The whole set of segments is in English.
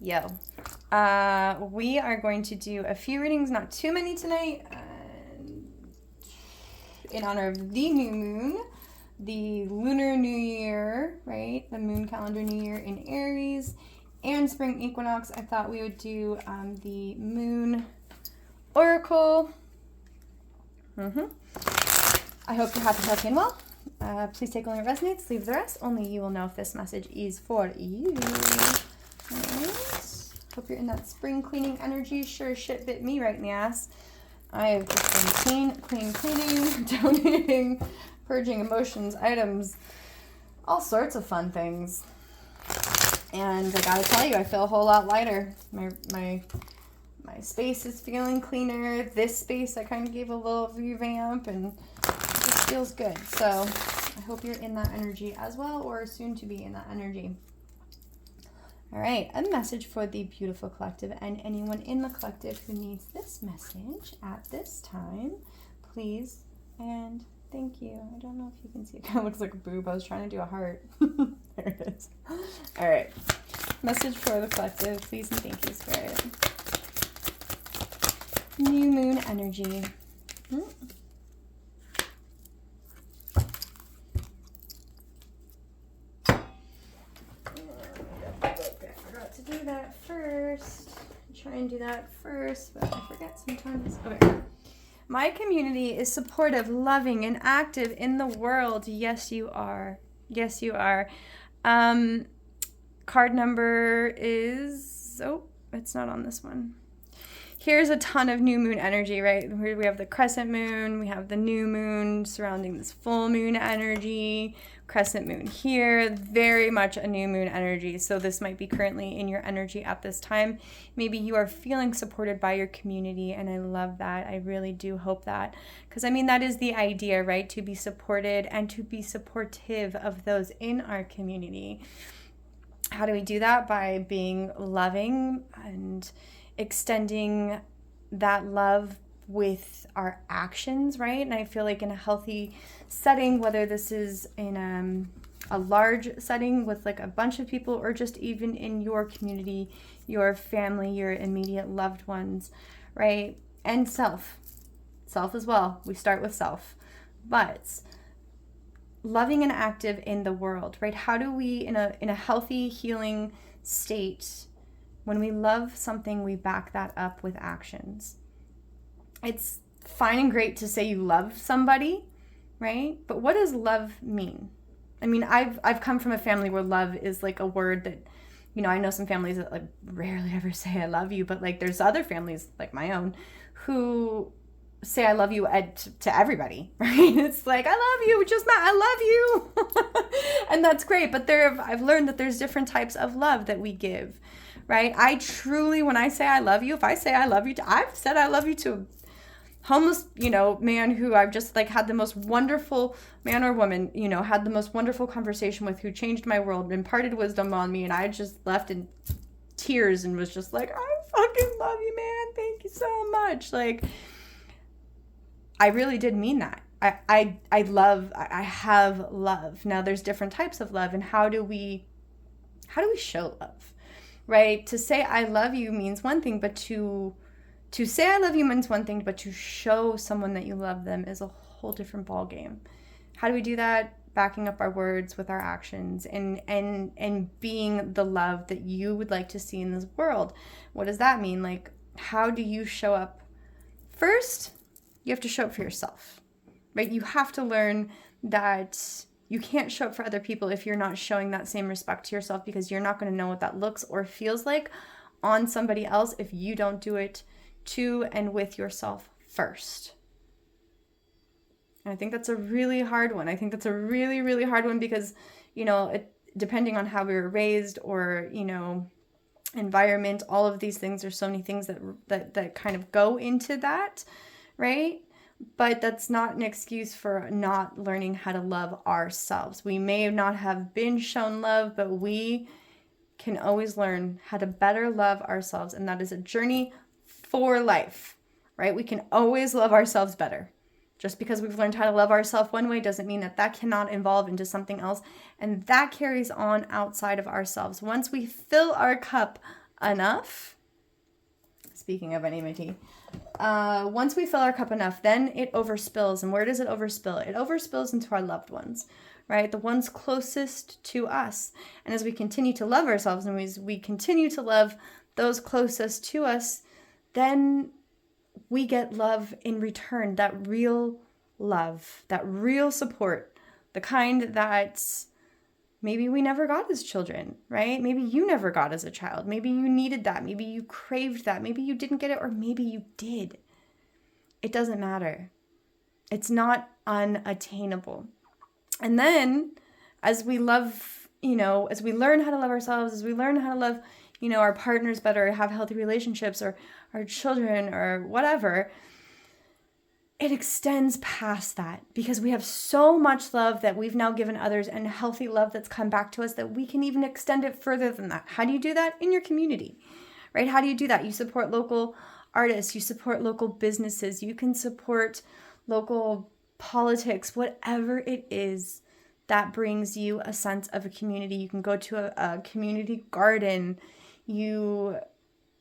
Yo. We are going to do a few readings, not too many tonight, in honor of the new moon, the lunar new year, right? The moon calendar new year in Aries, and spring equinox. I thought we would do the moon oracle. I hope you're happy, healthy, and well. Please take only what resonates, leave the rest. Only you will know if this message is for you. Alright. Hope you're in that spring cleaning energy. Sure shit bit me right in the ass. I have just been cleaning, donating, purging emotions, items, all sorts of fun things. And I gotta tell you, I feel a whole lot lighter. My space is feeling cleaner. This space I kind of gave a little revamp and it just feels good. So I hope you're in that energy as well, or soon to be in that energy. All right, a message for the beautiful collective and anyone in the collective who needs this message at this time, please and thank you. I don't know if you can see it. Kind of looks like a boob. I was trying to do a heart. There it is. All right, message for the collective, please and thank you, Spirit. New moon energy. Do that first. Try and do that first, but I forget sometimes. Okay. My community is supportive, loving, and active in the world. Yes, you are. Yes, you are. Card number is, it's not on this one. Here's a ton of new moon energy, right? We have the crescent moon, we have the new moon surrounding this full moon energy, crescent moon here, very much a new moon energy. So this might be currently in your energy at this time. Maybe you are feeling supported by your community, and I love that. I really do hope that. Because I mean, that is the idea, right? To be supported and to be supportive of those in our community. How do we do that? By being loving and extending that love with our actions, right? And I feel like in a healthy setting, whether this is in a large setting with like a bunch of people, or just even in your community, your family, your immediate loved ones, right? And self as well. We start with self, but loving and active in the world, right? How do we, in a healthy, healing state, when we love something, we back that up with actions. It's fine and great to say you love somebody, right? But what does love mean? I mean, I've come from a family where love is like a word that, you know, I know some families that like rarely ever say I love you, but like there's other families like my own who say I love you to everybody, right? It's like, I love you, we just met, I love you. And that's great, but I've learned that there's different types of love that we give, right? I truly, when I say I love you, if I say I love you to, I've said I love you to a homeless, man who I've just like had the most wonderful, man or woman, had the most wonderful conversation with, who changed my world, imparted wisdom on me, and I just left in tears and was just like, I fucking love you, man. Thank you so much. Like, I really did mean that. I have love. Now there's different types of love, and how do we show love, right? To say I love you means one thing, but to say I love you means one thing, but to show someone that you love them is a whole different ball game. How do we do that? Backing up our words with our actions, and being the love that you would like to see in this world. What does that mean? Like, how do you show up? First, you have to show up for yourself, right? You have to learn that you can't show up for other people if you're not showing that same respect to yourself, because you're not going to know what that looks or feels like on somebody else if you don't do it to and with yourself first. And I think that's a really hard one. I think that's a really, really hard one because, depending on how we were raised or, environment, all of these things, there's so many things that kind of go into that, right? But that's not an excuse for not learning how to love ourselves. We may not have been shown love, but we can always learn how to better love ourselves. And that is a journey for life, right? We can always love ourselves better. Just because we've learned how to love ourselves one way doesn't mean that cannot evolve into something else. And that carries on outside of ourselves. Once we fill our cup enough, speaking of enmity, once we fill our cup enough, then it overspills. And where does it overspill? It overspills into our loved ones, right? The ones closest to us. And as we continue to love ourselves and as we continue to love those closest to us, then we get love in return, that real love, that real support, the kind that maybe we never got as children, right? Maybe you never got as a child. Maybe you needed that. Maybe you craved that. Maybe you didn't get it, or maybe you did. It doesn't matter. It's not unattainable. And then as we love, as we learn how to love ourselves, as we learn how to love, our partners better, have healthy relationships, or our children, or whatever, it extends past that, because we have so much love that we've now given others, and healthy love that's come back to us, that we can even extend it further than that. How do you do that? In your community, right? How do you do that? You support local artists, you support local businesses, you can support local politics, whatever it is that brings you a sense of a community. You can go to a community garden, you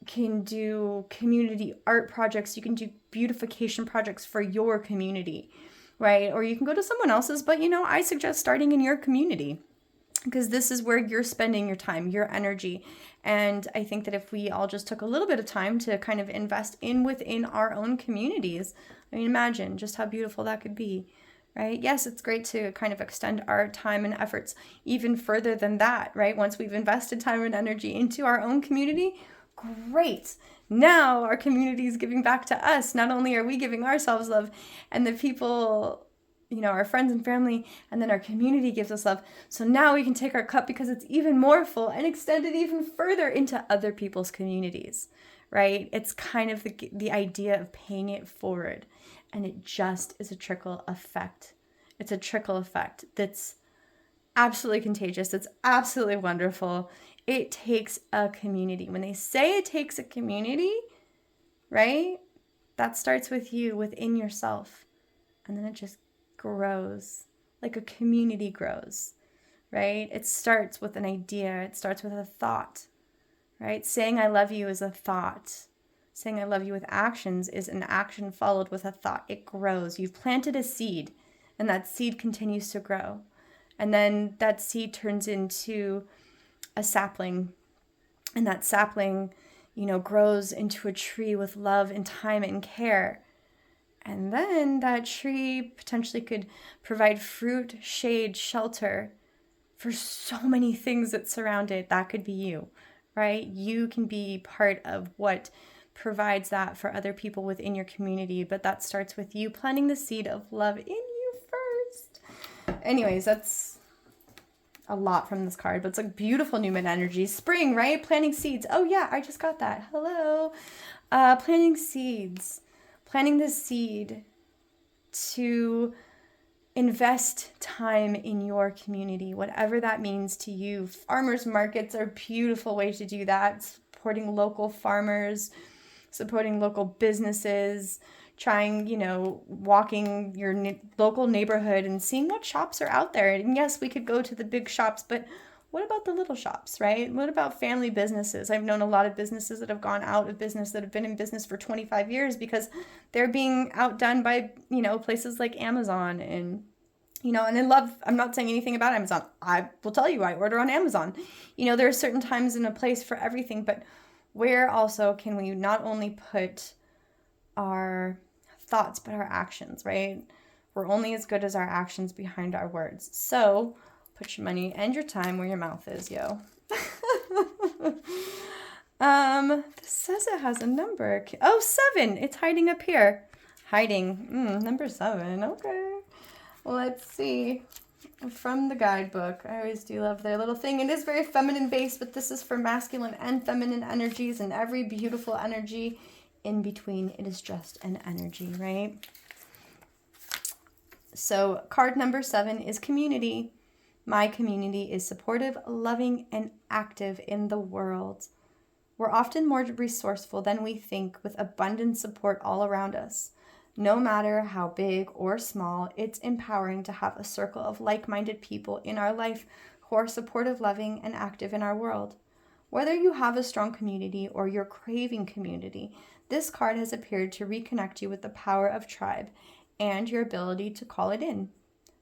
can do community art projects, you can do beautification projects for your community, right? Or you can go to someone else's, but I suggest starting in your community, because this is where you're spending your time, your energy. And I think that if we all just took a little bit of time to kind of invest within our own communities, imagine just how beautiful that could be, right? Yes, it's great to kind of extend our time and efforts even further than that, right? Once we've invested time and energy into our own community, great. Now our community is giving back to us. Not only are we giving ourselves love, and the people, our friends and family, and then our community gives us love. So now we can take our cup, because it's even more full, and extend it even further into other people's communities, right? It's kind of the idea of paying it forward. And it just is a trickle effect. It's a trickle effect that's absolutely contagious. It's absolutely wonderful. It takes a community. When they say it takes a community, right? That starts with you, within yourself. And then it just grows like a community grows, right? It starts with an idea. It starts with a thought, right? Saying I love you is a thought. Saying I love you with actions is an action followed with a thought. It grows. You've planted a seed, and that seed continues to grow. And then that seed turns into a sapling, and that sapling, grows into a tree with love and time and care. And then that tree potentially could provide fruit, shade, shelter for so many things that surround it. That could be you, right? You can be part of what provides that for other people within your community, but that starts with you planting the seed of love in you first. Anyways, that's a lot from this card, but it's like beautiful new moon energy. Spring, right? Planting seeds. Oh yeah, I just got that. Hello. Planting seeds. Planting the seed to invest time in your community, whatever that means to you. Farmers markets are a beautiful way to do that. Supporting local farmers, supporting local businesses, trying, walking your local neighborhood and seeing what shops are out there. And yes, we could go to the big shops, but what about the little shops, right? What about family businesses? I've known a lot of businesses that have gone out of business, that have been in business for 25 years because they're being outdone by, places like Amazon and, and I'm not saying anything about Amazon. I will tell you, I order on Amazon. There are certain times and a place for everything, but where also can we not only put our thoughts, but our actions, right? We're only as good as our actions behind our words. So put your money and your time where your mouth is, yo. This says it has a number. Oh, 7. It's hiding up here. Number 7. Okay. Let's see. From the guidebook. I always do love their little thing. It is very feminine based, but this is for masculine and feminine energies, and every beautiful energy in between. It is just an energy, right? So card number 7 is community. My community is supportive, loving, and active in the world. We're often more resourceful than we think, with abundant support all around us. No matter how big or small, it's empowering to have a circle of like-minded people in our life who are supportive, loving, and active in our world. Whether you have a strong community or you're craving community, this card has appeared to reconnect you with the power of tribe and your ability to call it in.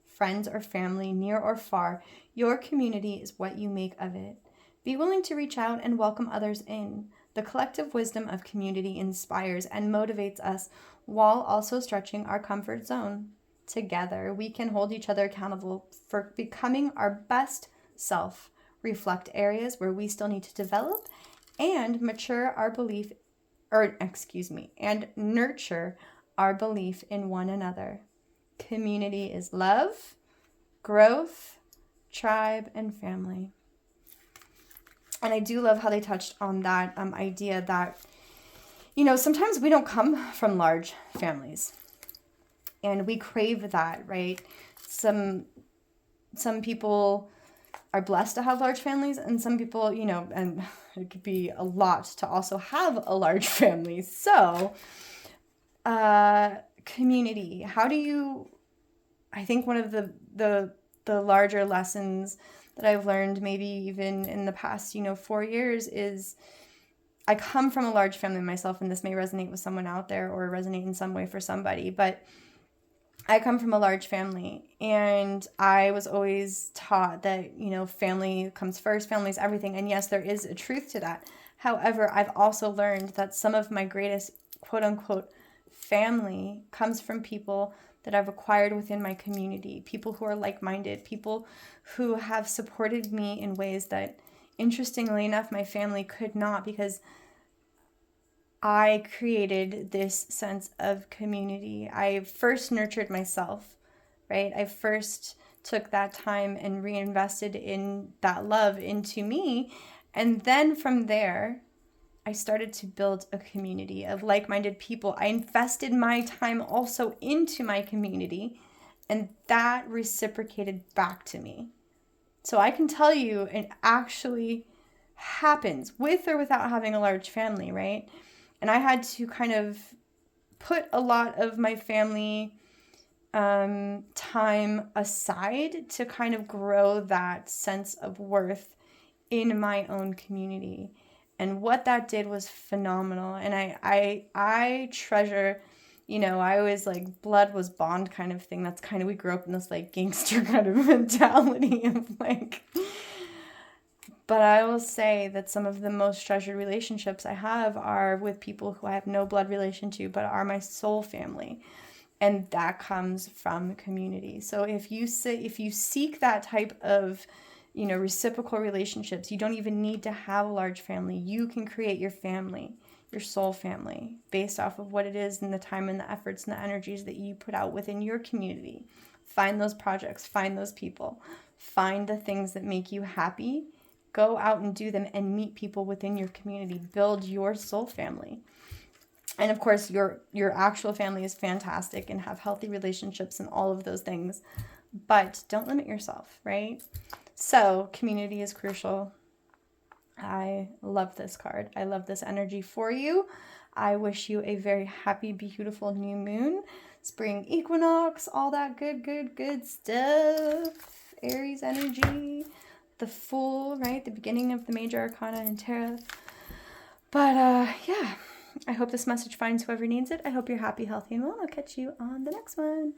Friends or family, near or far, your community is what you make of it. Be willing to reach out and welcome others in. The collective wisdom of community inspires and motivates us while also stretching our comfort zone. Together, we can hold each other accountable for becoming our best self, reflect areas where we still need to develop, and and nurture our belief in one another. Community is love, growth, tribe, and family. And I do love how they touched on that idea that, sometimes we don't come from large families and we crave that, right? Some people are blessed to have large families, and some people, and it could be a lot to also have a large family. So, community, I think one of the larger lessons that I've learned, maybe even in the past, 4 years, is I come from a large family myself, and this may resonate with someone out there or resonate in some way for somebody, but I come from a large family, and I was always taught that, family comes first, family's everything. And yes, there is a truth to that. However, I've also learned that some of my greatest quote unquote family comes from people that I've acquired within my community, people who are like-minded, people who have supported me in ways that, interestingly enough, my family could not, because I created this sense of community. I first nurtured myself, right? I first took that time and reinvested in that love into me. And then from there, I started to build a community of like-minded people. I invested my time also into my community, and that reciprocated back to me. So I can tell you it actually happens with or without having a large family, right? And I had to kind of put a lot of my family time aside to kind of grow that sense of worth in my own community. And what that did was phenomenal. And I treasure, I always blood was bond kind of thing. That's kind of, we grew up in this gangster kind of mentality of but I will say that some of the most treasured relationships I have are with people who I have no blood relation to, but are my soul family. And that comes from community. So if you seek that type of, reciprocal relationships, you don't even need to have a large family. You can create your family, your soul family, based off of what it is and the time and the efforts and the energies that you put out within your community. Find those projects, find those people, find the things that make you happy. Go out and do them and meet people within your community. Build your soul family. And of course, your actual family is fantastic, and have healthy relationships and all of those things. But don't limit yourself, right? So community is crucial. I love this card. I love this energy for you. I wish you a very happy, beautiful new moon, spring equinox, all that good stuff. Aries energy. The Fool, right? The beginning of the major arcana in tarot. But yeah, I hope this message finds whoever needs it. I hope you're happy, healthy, and well. I'll catch you on the next one.